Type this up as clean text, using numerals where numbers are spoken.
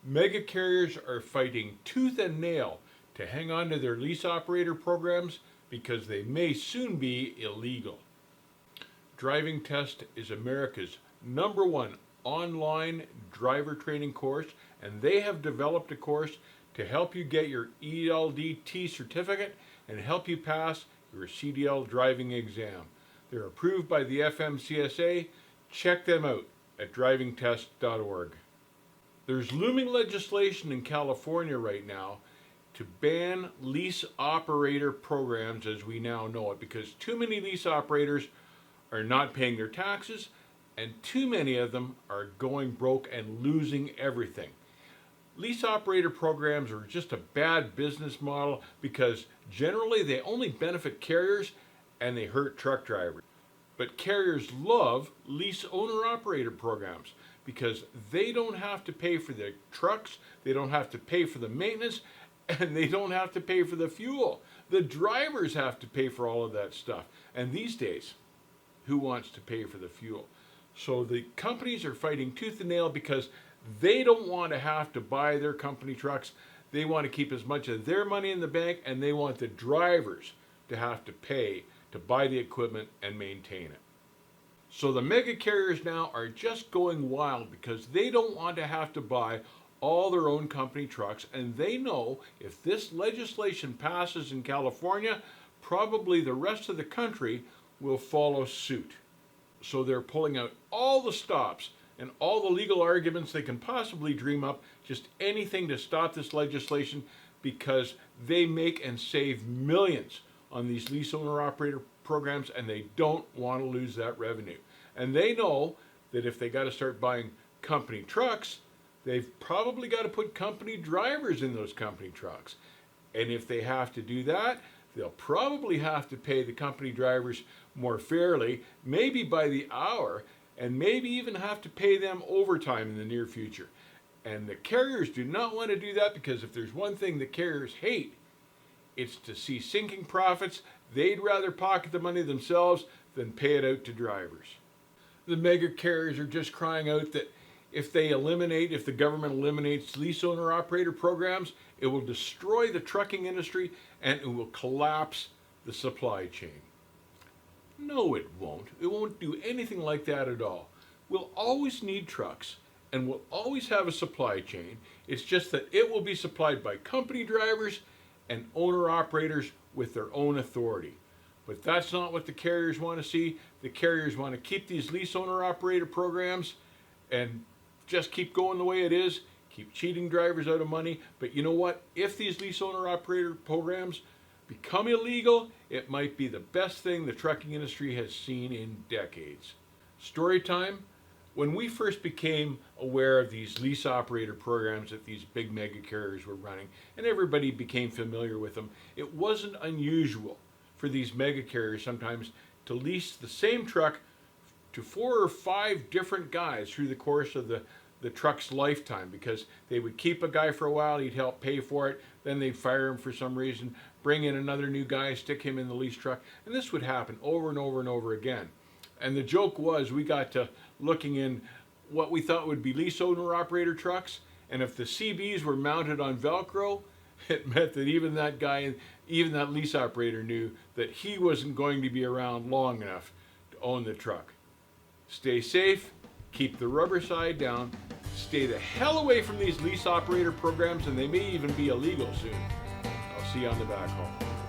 Mega carriers are fighting tooth and nail to hang on to their lease operator programs because they may soon be illegal. Driving Test is America's #1 online driver training course, and they have developed a course to help you get your ELDT certificate and help you pass your CDL driving exam. They're approved by the FMCSA. Check them out at drivingtest.org. There's looming legislation in California right now to ban lease operator programs as we now know it, because too many lease operators are not paying their taxes and too many of them are going broke and losing everything. Lease operator programs are just a bad business model because generally they only benefit carriers and they hurt truck drivers. But carriers love lease owner operator programs because they don't have to pay for the trucks, they don't have to pay for the maintenance, and they don't have to pay for the fuel. The drivers have to pay for all of that stuff. And these days, who wants to pay for the fuel? So the companies are fighting tooth and nail because they don't want to have to buy their company trucks. They want to keep as much of their money in the bank, and they want the drivers to have to pay to buy the equipment and maintain it. So the mega carriers now are just going wild because they don't want to have to buy all their own company trucks, and they know if this legislation passes in California, probably the rest of the country will follow suit. So they're pulling out all the stops and all the legal arguments they can possibly dream up, just anything to stop this legislation, because they make and save millions on these lease owner operator programs, and they don't want to lose that revenue. And they know that if they got to start buying company trucks, they've probably got to put company drivers in those company trucks. And if they have to do that, they'll probably have to pay the company drivers more fairly, maybe by the hour, and maybe even have to pay them overtime in the near future. And the carriers do not want to do that, because if there's one thing the carriers hate, it's to see sinking profits. They'd rather pocket the money themselves than pay it out to drivers. The mega carriers are just crying out that if the government eliminates lease owner operator programs, it will destroy the trucking industry and it will collapse the supply chain. No, it won't. It won't do anything like that at all. We'll always need trucks and we'll always have a supply chain. It's just that it will be supplied by company drivers and owner operators with their own authority. But that's not what the carriers want to see. The carriers want to keep these lease owner operator programs and just keep going the way it is, keep cheating drivers out of money. But you know what? If these lease owner operator programs become illegal, it might be the best thing the trucking industry has seen in decades. Story time. When we first became aware of these lease operator programs that these big mega carriers were running, and everybody became familiar with them, it wasn't unusual for these mega carriers sometimes to lease the same truck to 4 or 5 different guys through the course of the truck's lifetime, because they would keep a guy for a while, he'd help pay for it, then they'd fire him for some reason, bring in another new guy, stick him in the lease truck, and this would happen over and over and over again. And the joke was, we got to looking in what we thought would be lease owner operator trucks, and if the CBs were mounted on Velcro, it meant that even that guy, even that lease operator knew that he wasn't going to be around long enough to own the truck. Stay safe, keep the rubber side down, stay the hell away from these lease operator programs, and they may even be illegal soon. I'll see you on the back haul.